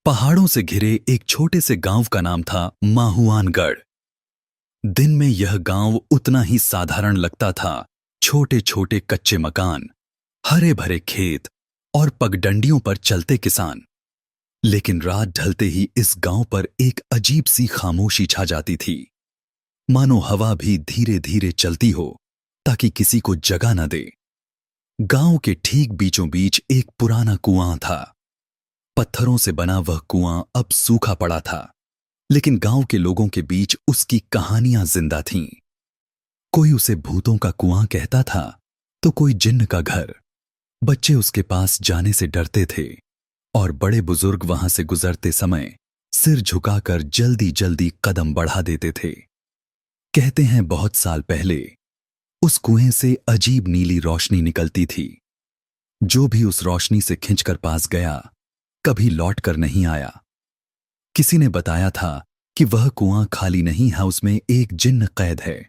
पहाड़ों से घिरे एक छोटे से गांव का नाम था माहुआनगढ़। दिन में यह गांव उतना ही साधारण लगता था। छोटे छोटे कच्चे मकान, हरे भरे खेत और पगडंडियों पर चलते किसान। लेकिन रात ढलते ही इस गांव पर एक अजीब सी खामोशी छा जाती थी, मानो हवा भी धीरे धीरे चलती हो ताकि किसी को जगा न दे। गांव के ठीक बीचों बीच एक पुराना कुआं था। पत्थरों से बना वह कुआं अब सूखा पड़ा था, लेकिन गांव के लोगों के बीच उसकी कहानियां जिंदा थीं। कोई उसे भूतों का कुआं कहता था, तो कोई जिन्न का घर। बच्चे उसके पास जाने से डरते थे और बड़े बुजुर्ग वहां से गुजरते समय सिर झुकाकर जल्दी जल्दी कदम बढ़ा देते थे। कहते हैं बहुत साल पहले उस कुएं से अजीब नीली रोशनी निकलती थी। जो भी उस रोशनी से खिंचकर पास गया कभी लौट कर नहीं आया। किसी ने बताया था कि वह कुआं खाली नहीं है, उसमें एक जिन्न कैद है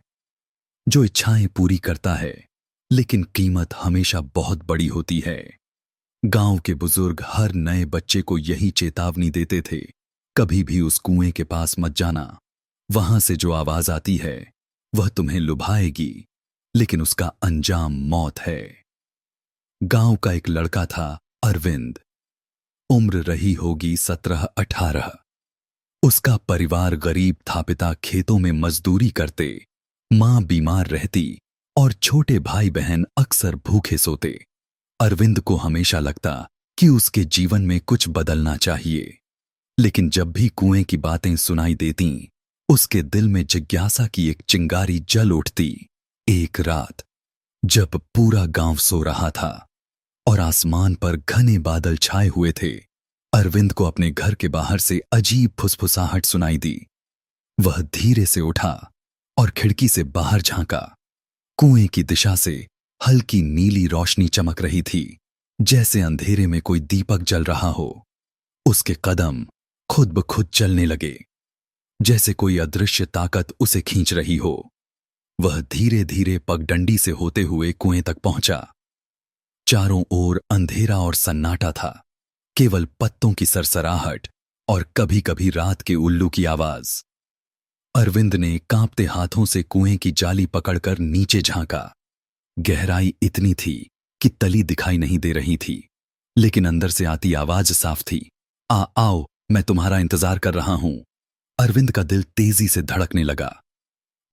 जो इच्छाएं पूरी करता है, लेकिन कीमत हमेशा बहुत बड़ी होती है। गांव के बुजुर्ग हर नए बच्चे को यही चेतावनी देते थे, कभी भी उस कुएं के पास मत जाना। वहां से जो आवाज आती है वह तुम्हें लुभाएगी, लेकिन उसका अंजाम मौत है। गांव का एक लड़का था अरविंद। उम्र रही होगी 17-18। उसका परिवार गरीब था। पिता खेतों में मजदूरी करते, मां बीमार रहती और छोटे भाई बहन अक्सर भूखे सोते। अरविंद को हमेशा लगता कि उसके जीवन में कुछ बदलना चाहिए, लेकिन जब भी कुएं की बातें सुनाई देतीं, उसके दिल में जिज्ञासा की एक चिंगारी जल उठती। एक रात जब पूरा गांव सो रहा था और आसमान पर घने बादल छाए हुए थे, अरविंद को अपने घर के बाहर से अजीब फुसफुसाहट सुनाई दी। वह धीरे से उठा और खिड़की से बाहर झांका। कुएं की दिशा से हल्की नीली रोशनी चमक रही थी, जैसे अंधेरे में कोई दीपक जल रहा हो। उसके कदम खुद ब खुद चलने लगे, जैसे कोई अदृश्य ताकत उसे खींच रही हो। वह धीरे धीरे पगडंडी से होते हुए कुएं तक पहुंचा। चारों ओर अंधेरा और सन्नाटा था, केवल पत्तों की सरसराहट और कभी कभी रात के उल्लू की आवाज। अरविंद ने कांपते हाथों से कुएं की जाली पकड़कर नीचे झांका। गहराई इतनी थी कि तली दिखाई नहीं दे रही थी, लेकिन अंदर से आती आवाज साफ थी। आओ, मैं तुम्हारा इंतजार कर रहा हूं। अरविंद का दिल तेजी से धड़कने लगा।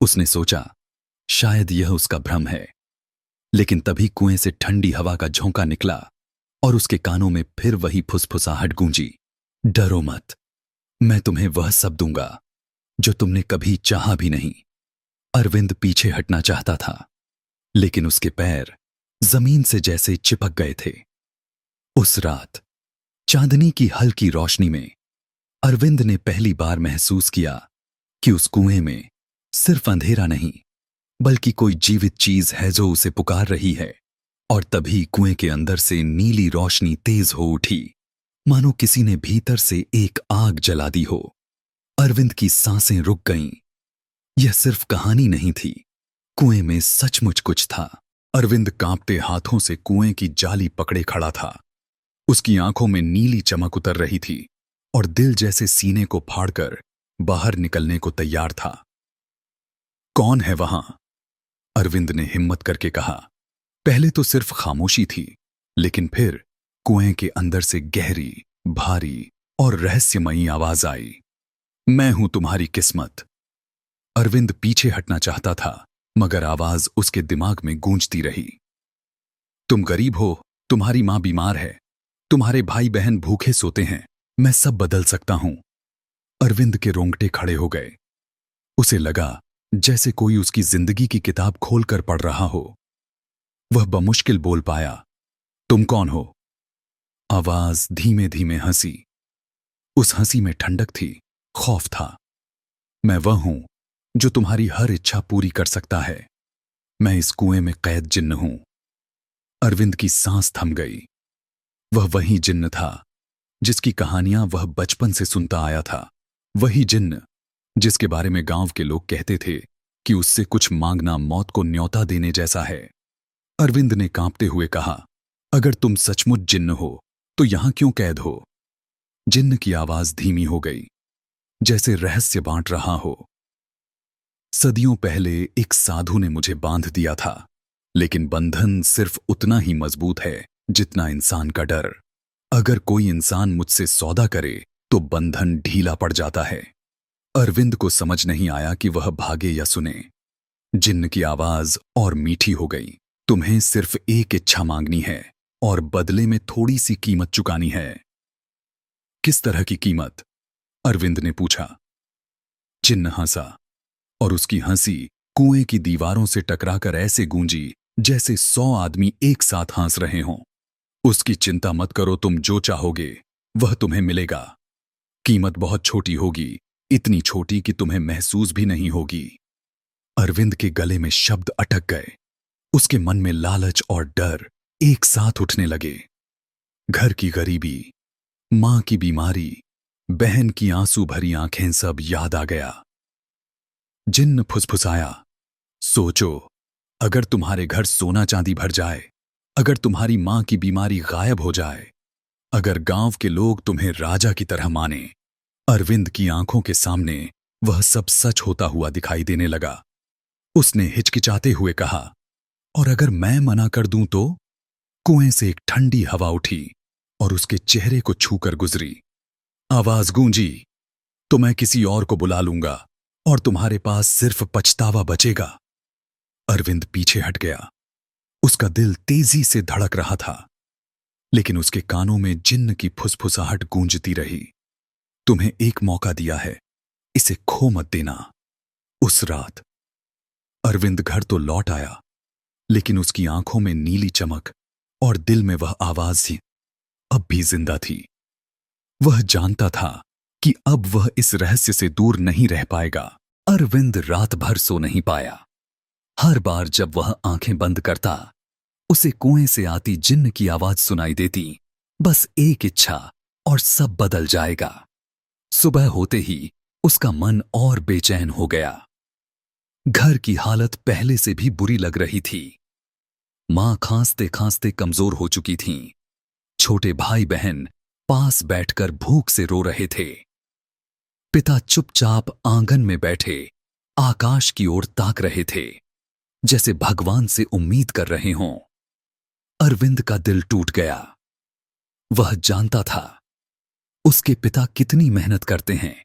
उसने सोचा शायद यह उसका भ्रम है, लेकिन तभी कुएं से ठंडी हवा का झोंका निकला और उसके कानों में फिर वही फुसफुसाहट गूंजी। डरो मत, मैं तुम्हें वह सब दूंगा जो तुमने कभी चाहा भी नहीं। अरविंद पीछे हटना चाहता था, लेकिन उसके पैर जमीन से जैसे चिपक गए थे। उस रात चांदनी की हल्की रोशनी में अरविंद ने पहली बार महसूस किया कि उस कुएं में सिर्फ अंधेरा नहीं, बल्कि कोई जीवित चीज है जो उसे पुकार रही है। और तभी कुएं के अंदर से नीली रोशनी तेज हो उठी, मानो किसी ने भीतर से एक आग जला दी हो। अरविंद की सांसें रुक गईं। यह सिर्फ कहानी नहीं थी, कुएं में सचमुच कुछ था। अरविंद कांपते हाथों से कुएं की जाली पकड़े खड़ा था। उसकी आंखों में नीली चमक उतर रही थी और दिल जैसे सीने को फाड़कर बाहर निकलने को तैयार था। कौन है वहां? अरविंद ने हिम्मत करके कहा। पहले तो सिर्फ खामोशी थी, लेकिन फिर कुएं के अंदर से गहरी, भारी और रहस्यमयी आवाज आई। मैं हूं तुम्हारी किस्मत। अरविंद पीछे हटना चाहता था, मगर आवाज उसके दिमाग में गूंजती रही। तुम गरीब हो, तुम्हारी मां बीमार है, तुम्हारे भाई बहन भूखे सोते हैं, मैं सब बदल सकता हूं। अरविंद के रोंगटे खड़े हो गए। उसे लगा जैसे कोई उसकी जिंदगी की किताब खोलकर पढ़ रहा हो। वह बमुश्किल बोल पाया, तुम कौन हो? आवाज धीमे धीमे हंसी। उस हंसी में ठंडक थी, खौफ था। मैं वह हूं जो तुम्हारी हर इच्छा पूरी कर सकता है। मैं इस कुएं में कैद जिन्न हूं। अरविंद की सांस थम गई। वह वही जिन्न था जिसकी कहानियां वह बचपन से सुनता आया था। वही जिन्न जिसके बारे में गांव के लोग कहते थे कि उससे कुछ मांगना मौत को न्योता देने जैसा है। अरविंद ने कांपते हुए कहा, अगर तुम सचमुच जिन्न हो तो यहां क्यों कैद हो? जिन्न की आवाज धीमी हो गई, जैसे रहस्य बांट रहा हो। सदियों पहले एक साधु ने मुझे बांध दिया था, लेकिन बंधन सिर्फ उतना ही मजबूत है जितना इंसान का डर। अगर कोई इंसान मुझसे सौदा करे तो बंधन ढीला पड़ जाता है। अरविंद को समझ नहीं आया कि वह भागे या सुने। जिन्न की आवाज और मीठी हो गई। तुम्हें सिर्फ एक इच्छा मांगनी है और बदले में थोड़ी सी कीमत चुकानी है। किस तरह की कीमत? अरविंद ने पूछा। जिन्न हंसा और उसकी हंसी कुएं की दीवारों से टकराकर ऐसे गूंजी जैसे 100 आदमी एक साथ हंस रहे हों। उसकी चिंता मत करो, तुम जो चाहोगे वह तुम्हें मिलेगा। कीमत बहुत छोटी होगी, इतनी छोटी कि तुम्हें महसूस भी नहीं होगी। अरविंद के गले में शब्द अटक गए। उसके मन में लालच और डर एक साथ उठने लगे। घर की गरीबी, मां की बीमारी, बहन की आंसू भरी आंखें, सब याद आ गया। जिन्न फुसफुसाया, सोचो, अगर तुम्हारे घर सोना चांदी भर जाए, अगर तुम्हारी मां की बीमारी गायब हो जाए, अगर गांव के लोग तुम्हें राजा की तरह माने। अरविंद की आंखों के सामने वह सब सच होता हुआ दिखाई देने लगा। उसने हिचकिचाते हुए कहा, और अगर मैं मना कर दूं तो? कुएं से एक ठंडी हवा उठी और उसके चेहरे को छूकर गुजरी। आवाज गूंजी, तो मैं किसी और को बुला लूंगा और तुम्हारे पास सिर्फ पछतावा बचेगा। अरविंद पीछे हट गया। उसका दिल तेजी से धड़क रहा था, लेकिन उसके कानों में जिन्न की फुसफुसाहट गूंजती रही। तुम्हें एक मौका दिया है, इसे खो मत देना। उस रात अरविंद घर तो लौट आया, लेकिन उसकी आंखों में नीली चमक और दिल में वह आवाज थी, अब भी जिंदा थी। वह जानता था कि अब वह इस रहस्य से दूर नहीं रह पाएगा। अरविंद रात भर सो नहीं पाया। हर बार जब वह आंखें बंद करता, उसे कुएं से आती जिन्न की आवाज सुनाई देती, बस एक इच्छा और सब बदल जाएगा। सुबह होते ही उसका मन और बेचैन हो गया। घर की हालत पहले से भी बुरी लग रही थी। मां खांसते खांसते कमजोर हो चुकी थीं। छोटे भाई बहन पास बैठकर भूख से रो रहे थे। पिता चुपचाप आंगन में बैठे आकाश की ओर ताक रहे थे, जैसे भगवान से उम्मीद कर रहे हों। अरविंद का दिल टूट गया। वह जानता था उसके पिता कितनी मेहनत करते हैं,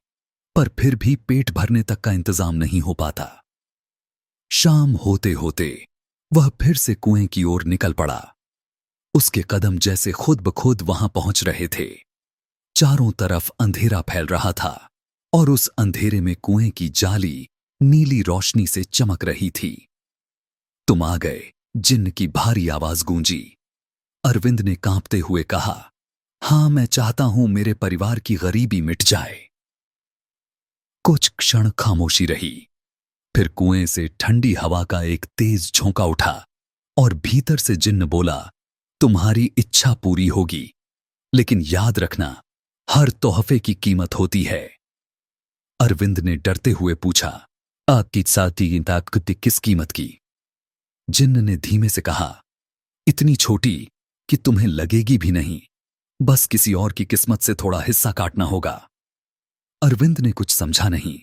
पर फिर भी पेट भरने तक का इंतजाम नहीं हो पाता। शाम होते होते वह फिर से कुएं की ओर निकल पड़ा। उसके कदम जैसे खुद ब खुद वहां पहुंच रहे थे। चारों तरफ अंधेरा फैल रहा था और उस अंधेरे में कुएं की जाली नीली रोशनी से चमक रही थी। तुम आ गए, जिन्न की भारी आवाज गूंजी। अरविंद ने कांपते हुए कहा, हां, मैं चाहता हूं मेरे परिवार की गरीबी मिट जाए। कुछ क्षण खामोशी रही, फिर कुएं से ठंडी हवा का एक तेज झोंका उठा और भीतर से जिन्न बोला, तुम्हारी इच्छा पूरी होगी, लेकिन याद रखना, हर तोहफे की कीमत होती है। अरविंद ने डरते हुए पूछा, आपकी साथी ताकत किस कीमत की? जिन्न ने धीमे से कहा, इतनी छोटी कि तुम्हें लगेगी भी नहीं, बस किसी और की किस्मत से थोड़ा हिस्सा काटना होगा। अरविंद ने कुछ समझा नहीं,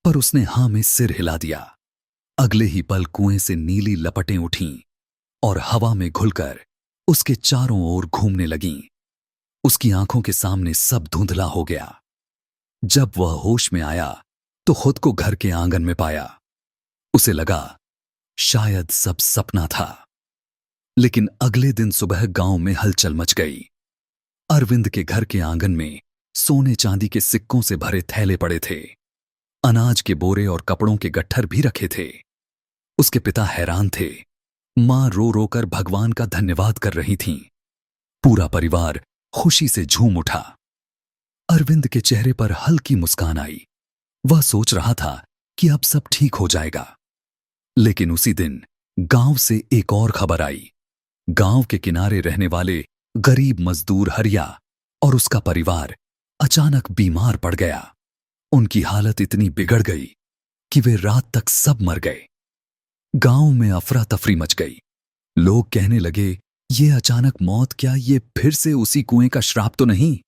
पर उसने हां में सिर हिला दिया। अगले ही पल कुएं से नीली लपटें उठीं और हवा में घुलकर उसके चारों ओर घूमने लगीं। उसकी आंखों के सामने सब धुंधला हो गया। जब वह होश में आया तो खुद को घर के आंगन में पाया। उसे लगा शायद सब सपना था। लेकिन अगले दिन सुबह गांव में हलचल मच गई। अरविंद के घर के आंगन में सोने चांदी के सिक्कों से भरे थैले पड़े थे। अनाज के बोरे और कपड़ों के गट्ठर भी रखे थे। उसके पिता हैरान थे। मां रो रो कर भगवान का धन्यवाद कर रही थीं। पूरा परिवार खुशी से झूम उठा। अरविंद के चेहरे पर हल्की मुस्कान आई। वह सोच रहा था कि अब सब ठीक हो जाएगा। लेकिन उसी दिन गांव से एक और खबर आई। गांव के किनारे रहने वाले गरीब मजदूर हरिया और उसका परिवार अचानक बीमार पड़ गया। उनकी हालत इतनी बिगड़ गई कि वे रात तक सब मर गए। गांव में अफरा तफरी मच गई। लोग कहने लगे, ये अचानक मौत क्या, ये फिर से उसी कुएं का श्राप तो नहीं?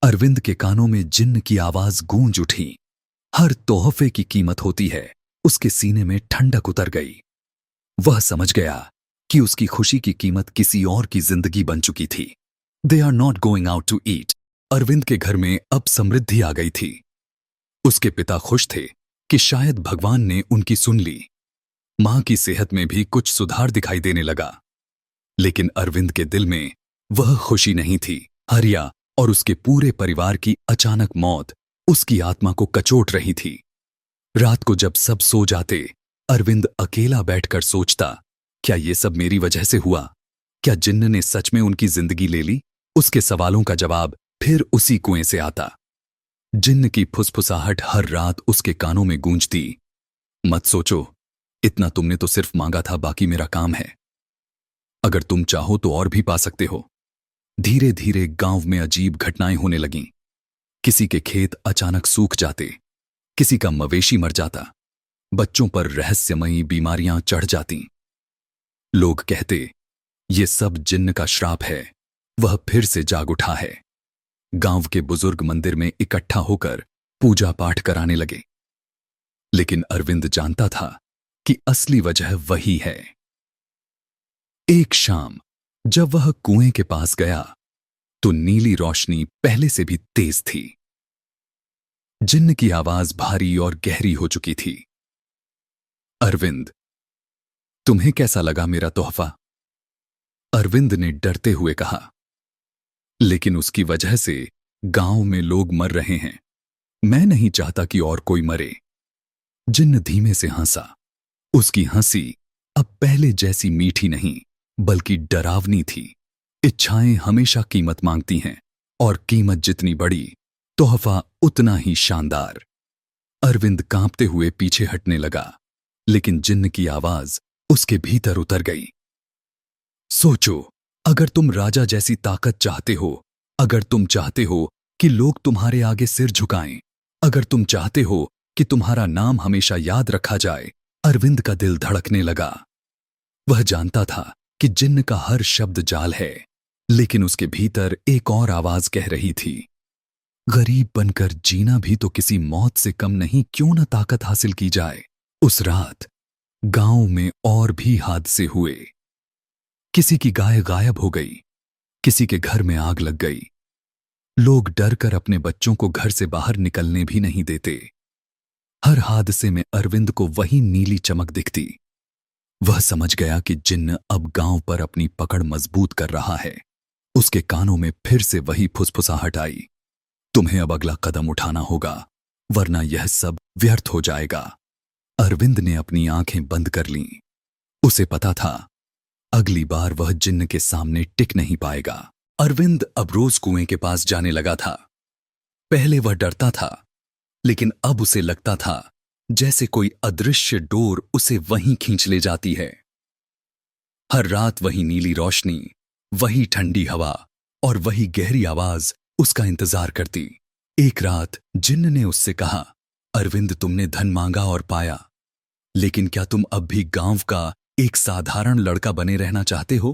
अरविंद के कानों में जिन्न की आवाज गूंज उठी। हर तोहफे की कीमत होती है। उसके सीने में ठंडक उतर गई। वह समझ गया कि उसकी खुशी की कीमत किसी और की जिंदगी बन चुकी थी। They are not going out to eat. Arvind के घर में अब समृद्धि आ गई थी। उसके पिता खुश थे कि शायद भगवान ने उनकी सुन ली। मां की सेहत में भी कुछ सुधार दिखाई देने लगा। लेकिन अरविंद के दिल में वह खुशी नहीं थी। हरिया और उसके पूरे परिवार की अचानक मौत उसकी आत्मा को कचोट रही थी। रात को जब सब सो जाते, अरविंद अकेला बैठकर सोचता, क्या ये सब मेरी वजह से हुआ? क्या जिन्न ने सच में उनकी जिंदगी ले ली? उसके सवालों का जवाब फिर उसी कुएं से आता। जिन्न की फुसफुसाहट हर रात उसके कानों में गूंजती। मत सोचो, इतना तुमने तो सिर्फ मांगा था, बाकी मेरा काम है। अगर तुम चाहो तो और भी पा सकते हो। धीरे धीरे गांव में अजीब घटनाएं होने लगीं। किसी के खेत अचानक सूख जाते, किसी का मवेशी मर जाता, बच्चों पर रहस्यमयी बीमारियां चढ़ जातीं। लोग कहते, ये सब जिन्न का श्राप है, वह फिर से जाग उठा है। गांव के बुजुर्ग मंदिर में इकट्ठा होकर पूजा पाठ कराने लगे। लेकिन अरविंद जानता था कि असली वजह वही है। एक शाम जब वह कुएं के पास गया तो नीली रोशनी पहले से भी तेज थी। जिन्न की आवाज भारी और गहरी हो चुकी थी। अरविंद, तुम्हें कैसा लगा मेरा तोहफा? अरविंद ने डरते हुए कहा। लेकिन उसकी वजह से गांव में लोग मर रहे हैं। मैं नहीं चाहता कि और कोई मरे। जिन्न धीमे से हंसा। उसकी हंसी अब पहले जैसी मीठी नहीं, बल्कि डरावनी थी। इच्छाएं हमेशा कीमत मांगती हैं, और कीमत जितनी बड़ी, तोहफा उतना ही शानदार। अरविंद कांपते हुए पीछे हटने लगा, लेकिन जिन्न की आवाज उसके भीतर उतर गई। सोचो, अगर तुम राजा जैसी ताकत चाहते हो, अगर तुम चाहते हो कि लोग तुम्हारे आगे सिर झुकाएं, अगर तुम चाहते हो कि तुम्हारा नाम हमेशा याद रखा जाए। अरविंद का दिल धड़कने लगा। वह जानता था कि जिन्न का हर शब्द जाल है, लेकिन उसके भीतर एक और आवाज कह रही थी, गरीब बनकर जीना भी तो किसी मौत से कम नहीं, क्यों न ताकत हासिल की जाए। उस रात गांव में और भी हादसे हुए। किसी की गाय गायब हो गई, किसी के घर में आग लग गई। लोग डरकर अपने बच्चों को घर से बाहर निकलने भी नहीं देते। हर हादसे में अरविंद को वही नीली चमक दिखती। वह समझ गया कि जिन्न अब गांव पर अपनी पकड़ मजबूत कर रहा है। उसके कानों में फिर से वही फुसफुसाहट आई, तुम्हें अब अगला कदम उठाना होगा, वरना यह सब व्यर्थ हो जाएगा। अरविंद ने अपनी आंखें बंद कर लीं। उसे पता था अगली बार वह जिन्न के सामने टिक नहीं पाएगा। अरविंद अब रोज कुएं के पास जाने लगा था। पहले वह डरता था, लेकिन अब उसे लगता था जैसे कोई अदृश्य डोर उसे वहीं खींच ले जाती है। हर रात वही नीली रोशनी, वही ठंडी हवा और वही गहरी आवाज उसका इंतजार करती। एक रात जिन्न ने उससे कहा, अरविंद, तुमने धन मांगा और पाया, लेकिन क्या तुम अब भी गांव का एक साधारण लड़का बने रहना चाहते हो?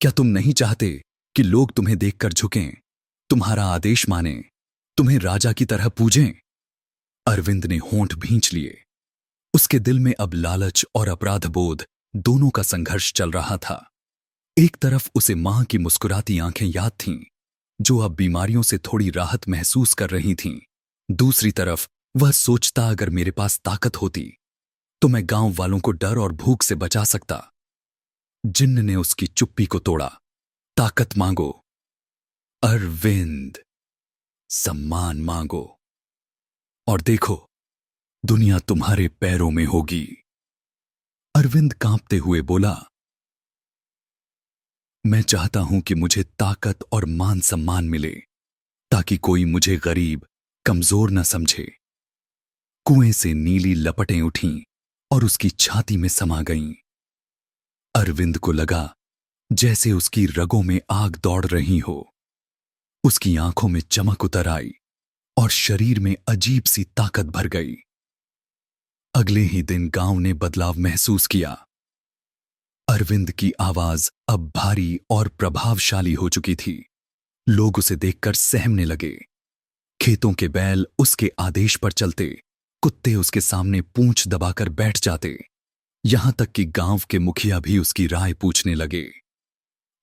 क्या तुम नहीं चाहते कि लोग तुम्हें देखकर झुकें, तुम्हारा आदेश मानें, तुम्हें राजा की तरह पूजें? अरविंद ने होंठ भींच लिए। उसके दिल में अब लालच और अपराध बोध दोनों का संघर्ष चल रहा था। एक तरफ उसे मां की मुस्कुराती आंखें याद थीं, जो अब बीमारियों से थोड़ी राहत महसूस कर रही थीं। दूसरी तरफ वह सोचता, अगर मेरे पास ताकत होती तो मैं गांव वालों को डर और भूख से बचा सकता। जिन्न ने उसकी चुप्पी को तोड़ा। ताकत मांगो अरविंद, सम्मान मांगो, और देखो दुनिया तुम्हारे पैरों में होगी। अरविंद कांपते हुए बोला, मैं चाहता हूं कि मुझे ताकत और मान सम्मान मिले, ताकि कोई मुझे गरीब, कमजोर न समझे। कुएं से नीली लपटें उठीं और उसकी छाती में समा गईं। अरविंद को लगा जैसे उसकी रगों में आग दौड़ रही हो। उसकी आंखों में चमक उतर आई और शरीर में अजीब सी ताकत भर गई। अगले ही दिन गांव ने बदलाव महसूस किया। अरविंद की आवाज अब भारी और प्रभावशाली हो चुकी थी। लोग उसे देखकर सहमने लगे। खेतों के बैल उसके आदेश पर चलते, कुत्ते उसके सामने पूंछ दबाकर बैठ जाते, यहां तक कि गांव के मुखिया भी उसकी राय पूछने लगे।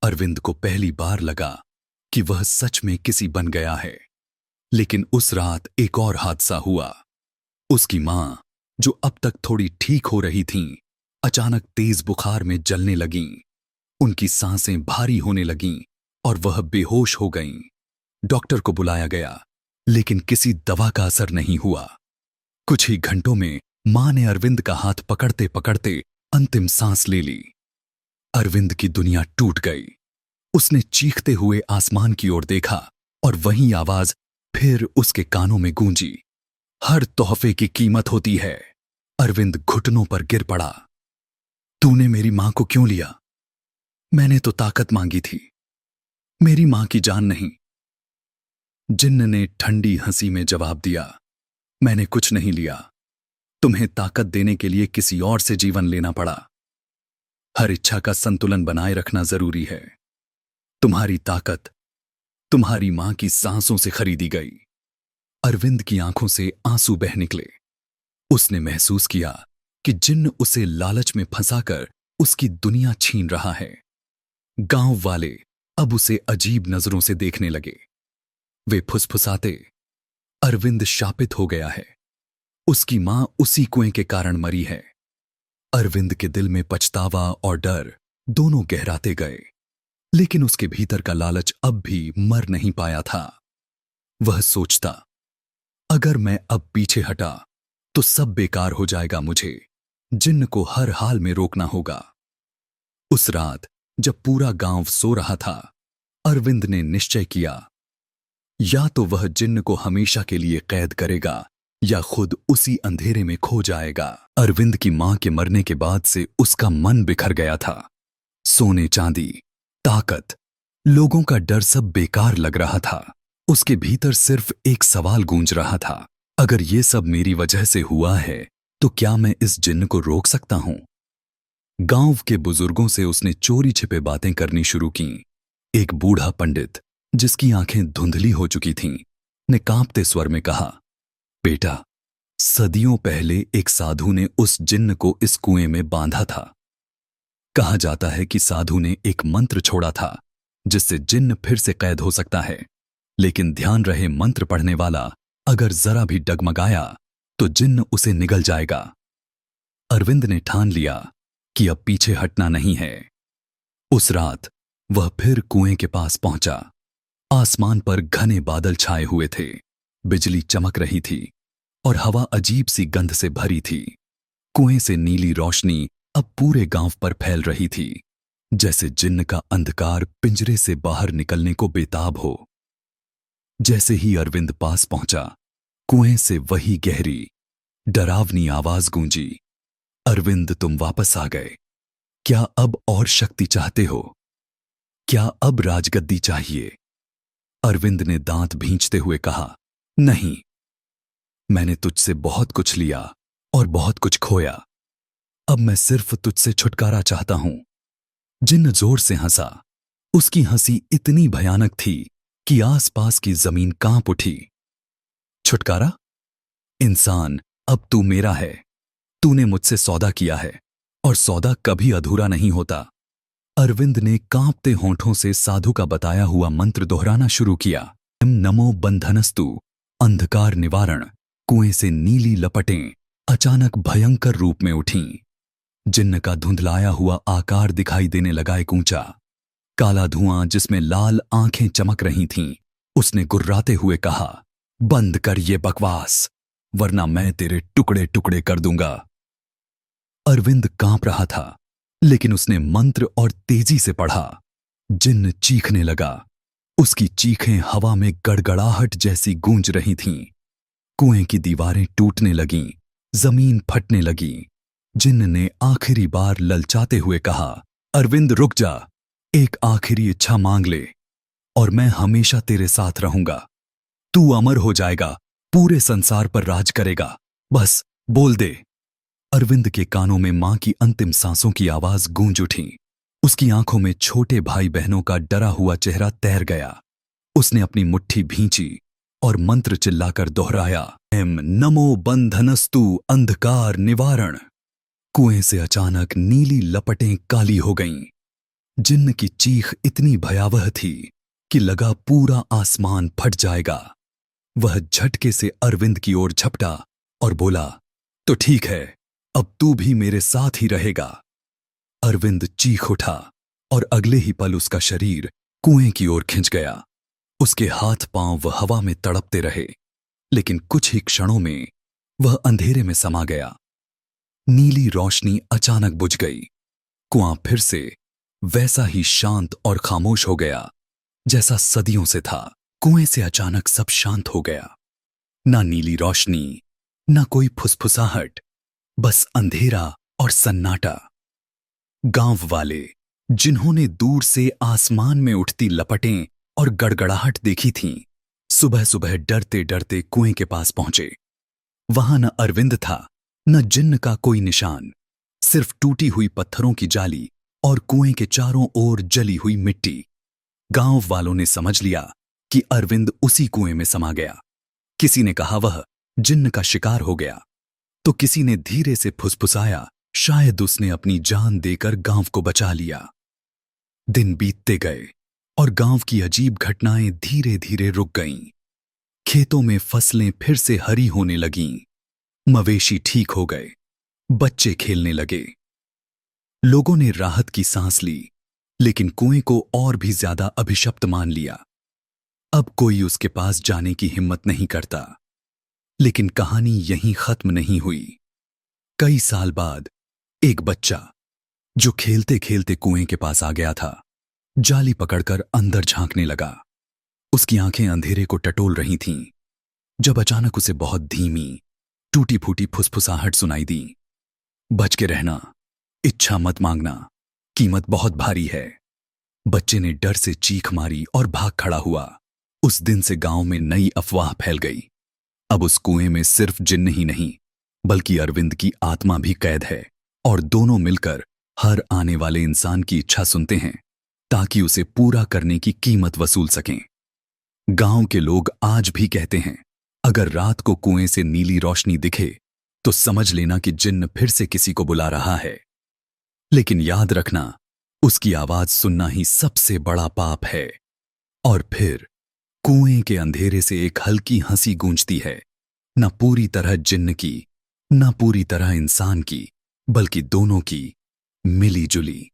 अरविंद को पहली बार लगा कि वह सच में किसी बन गया है। लेकिन उस रात एक और हादसा हुआ। उसकी मां, जो अब तक थोड़ी ठीक हो रही थीं, अचानक तेज बुखार में जलने लगीं। उनकी सांसें भारी होने लगीं और वह बेहोश हो गईं। डॉक्टर को बुलाया गया, लेकिन किसी दवा का असर नहीं हुआ। कुछ ही घंटों में मां ने अरविंद का हाथ पकड़ते पकड़ते अंतिम सांस ले ली। अरविंद की दुनिया टूट गई। उसने चीखते हुए आसमान की ओर देखा और वही आवाज फिर उसके कानों में गूंजी, हर तोहफे की कीमत होती है। अरविंद घुटनों पर गिर पड़ा। तूने मेरी मां को क्यों लिया? मैंने तो ताकत मांगी थी, मेरी मां की जान नहीं। जिन्न ने ठंडी हंसी में जवाब दिया, मैंने कुछ नहीं लिया। तुम्हें ताकत देने के लिए किसी और से जीवन लेना पड़ा। हर इच्छा का संतुलन बनाए रखना जरूरी है। तुम्हारी ताकत तुम्हारी मां की सांसों से खरीदी गई। अरविंद की आंखों से आंसू बह निकले। उसने महसूस किया कि जिन्न उसे लालच में फंसाकर उसकी दुनिया छीन रहा है। गांव वाले अब उसे अजीब नजरों से देखने लगे। वे फुसफुसाते, अरविंद शापित हो गया है। उसकी मां उसी कुएं के कारण मरी है। अरविंद के दिल में पछतावा और डर दोनों गहराते गए, लेकिन उसके भीतर का लालच अब भी मर नहीं पाया था। वह सोचता, अगर मैं अब पीछे हटा तो सब बेकार हो जाएगा। मुझे जिन्न को हर हाल में रोकना होगा। उस रात जब पूरा गांव सो रहा था, अरविंद ने निश्चय किया, या तो वह जिन्न को हमेशा के लिए कैद करेगा या खुद उसी अंधेरे में खो जाएगा। अरविंद की मां के मरने के बाद से उसका मन बिखर गया था। सोने चांदी, ताकत, लोगों का डर सब बेकार लग रहा था। उसके भीतर सिर्फ एक सवाल गूंज रहा था, अगर ये सब मेरी वजह से हुआ है तो क्या मैं इस जिन्न को रोक सकता हूं? गांव के बुजुर्गों से उसने चोरी छिपे बातें करनी शुरू की। एक बूढ़ा पंडित, जिसकी आंखें धुंधली हो चुकी थीं, ने कांपते स्वर में कहा, बेटा, सदियों पहले एक साधु ने उस जिन्न को इस कुएं में बांधा था। कहा जाता है कि साधु ने एक मंत्र छोड़ा था जिससे जिन्न फिर से कैद हो सकता है। लेकिन ध्यान रहे, मंत्र पढ़ने वाला अगर जरा भी डगमगाया तो जिन्न उसे निगल जाएगा। अरविंद ने ठान लिया कि अब पीछे हटना नहीं है। उस रात वह फिर कुएं के पास पहुंचा। आसमान पर घने बादल छाए हुए थे, बिजली चमक रही थी और हवा अजीब सी गंध से भरी थी। कुएं से नीली रोशनी अब पूरे गांव पर फैल रही थी, जैसे जिन्न का अंधकार पिंजरे से बाहर निकलने को बेताब हो। जैसे ही अरविंद पास पहुंचा, कुएं से वही गहरी, डरावनी आवाज गूंजी, अरविंद, तुम वापस आ गए। क्या अब और शक्ति चाहते हो? क्या अब राजगद्दी चाहिए? अरविंद ने दांत भींचते हुए कहा, नहीं, मैंने तुझसे बहुत कुछ लिया और बहुत कुछ खोया। अब मैं सिर्फ तुझसे छुटकारा चाहता हूं। जिन्न जोर से हंसा। उसकी हंसी इतनी भयानक थी कि आसपास की जमीन कांप उठी। छुटकारा? इंसान, अब तू मेरा है। तूने मुझसे सौदा किया है और सौदा कभी अधूरा नहीं होता। अरविंद ने कांपते होंठों से साधु का बताया हुआ मंत्र दोहराना शुरू किया। नमो बंधनस्तु, अंधकार निवारण। कुएं से नीली लपटें अचानक भयंकर रूप में उठीं। जिन्न का धुंधलाया हुआ आकार दिखाई देने लगा, एक ऊंचा काला धुआं जिसमें लाल आंखें चमक रही थीं। उसने गुर्राते हुए कहा, बंद कर ये बकवास, वरना मैं तेरे टुकड़े टुकड़े कर दूंगा। अरविंद कांप रहा था, लेकिन उसने मंत्र और तेजी से पढ़ा। जिन्न चीखने लगा। उसकी चीखें हवा में गड़गड़ाहट जैसी गूंज रही थीं। कुएं की दीवारें टूटने लगीं, जमीन फटने लगी। जिन्न ने आखिरी बार ललचाते हुए कहा, अरविंद रुक जा, एक आखिरी इच्छा मांग ले और मैं हमेशा तेरे साथ रहूंगा। तू अमर हो जाएगा, पूरे संसार पर राज करेगा, बस बोल दे। अरविंद के कानों में मां की अंतिम सांसों की आवाज गूंज उठी। उसकी आंखों में छोटे भाई बहनों का डरा हुआ चेहरा तैर गया। उसने अपनी मुट्ठी भींची और मंत्र चिल्लाकर दोहराया, एम नमो बंधनस्तु अंधकार निवारण। कुएं से अचानक नीली लपटें काली हो गईं। जिन्न की चीख इतनी भयावह थी कि लगा पूरा आसमान फट जाएगा। वह झटके से अरविंद की ओर झपटा और बोला, तो ठीक है, अब तू भी मेरे साथ ही रहेगा। अरविंद चीख उठा और अगले ही पल उसका शरीर कुएं की ओर खिंच गया। उसके हाथ पांव वह हवा में तड़पते रहे, लेकिन कुछ ही क्षणों में वह अंधेरे में समा गया। नीली रोशनी अचानक बुझ गई। कुआं फिर से वैसा ही शांत और खामोश हो गया जैसा सदियों से था। कुएं से अचानक सब शांत हो गया। ना नीली रोशनी, ना कोई फुसफुसाहट, बस अंधेरा और सन्नाटा। गांव वाले, जिन्होंने दूर से आसमान में उठती लपटें और गड़गड़ाहट देखी थीं, सुबह सुबह डरते डरते कुएं के पास पहुंचे। वहां न अरविंद था, न जिन्न का कोई निशान, सिर्फ टूटी हुई पत्थरों की जाली और कुएं के चारों ओर जली हुई मिट्टी। गांव वालों ने समझ लिया कि अरविंद उसी कुएं में समा गया। किसी ने कहा वह जिन्न का शिकार हो गया, तो किसी ने धीरे से फुसफुसाया, शायद उसने अपनी जान देकर गांव को बचा लिया। दिन बीतते गए और गांव की अजीब घटनाएं धीरे धीरे रुक गईं। खेतों में फसलें फिर से हरी होने लगीं, मवेशी ठीक हो गए, बच्चे खेलने लगे। लोगों ने राहत की सांस ली, लेकिन कुएं को और भी ज्यादा अभिशप्त मान लिया। अब कोई उसके पास जाने की हिम्मत नहीं करता। लेकिन कहानी यहीं खत्म नहीं हुई। कई साल बाद एक बच्चा, जो खेलते खेलते कुएं के पास आ गया था, जाली पकड़कर अंदर झांकने लगा। उसकी आंखें अंधेरे को टटोल रही थीं, जब अचानक उसे बहुत धीमी, टूटी फूटी फुसफुसाहट सुनाई दी। बच के रहना, इच्छा मत मांगना, कीमत बहुत भारी है। बच्चे ने डर से चीख मारी और भाग खड़ा हुआ। उस दिन से गांव में नई अफवाह फैल गई। अब उस कुएं में सिर्फ जिन्न ही नहीं, बल्कि अरविंद की आत्मा भी कैद है, और दोनों मिलकर हर आने वाले इंसान की इच्छा सुनते हैं, ताकि उसे पूरा करने की कीमत वसूल सकें। गांव के लोग आज भी कहते हैं, अगर रात को कुएं से नीली रोशनी दिखे तो समझ लेना कि जिन्न फिर से किसी को बुला रहा है। लेकिन याद रखना, उसकी आवाज सुनना ही सबसे बड़ा पाप है। और फिर कुएं के अंधेरे से एक हल्की हंसी गूंजती है, न पूरी तरह जिन्न की, न पूरी तरह इंसान की, बल्कि दोनों की मिली जुली।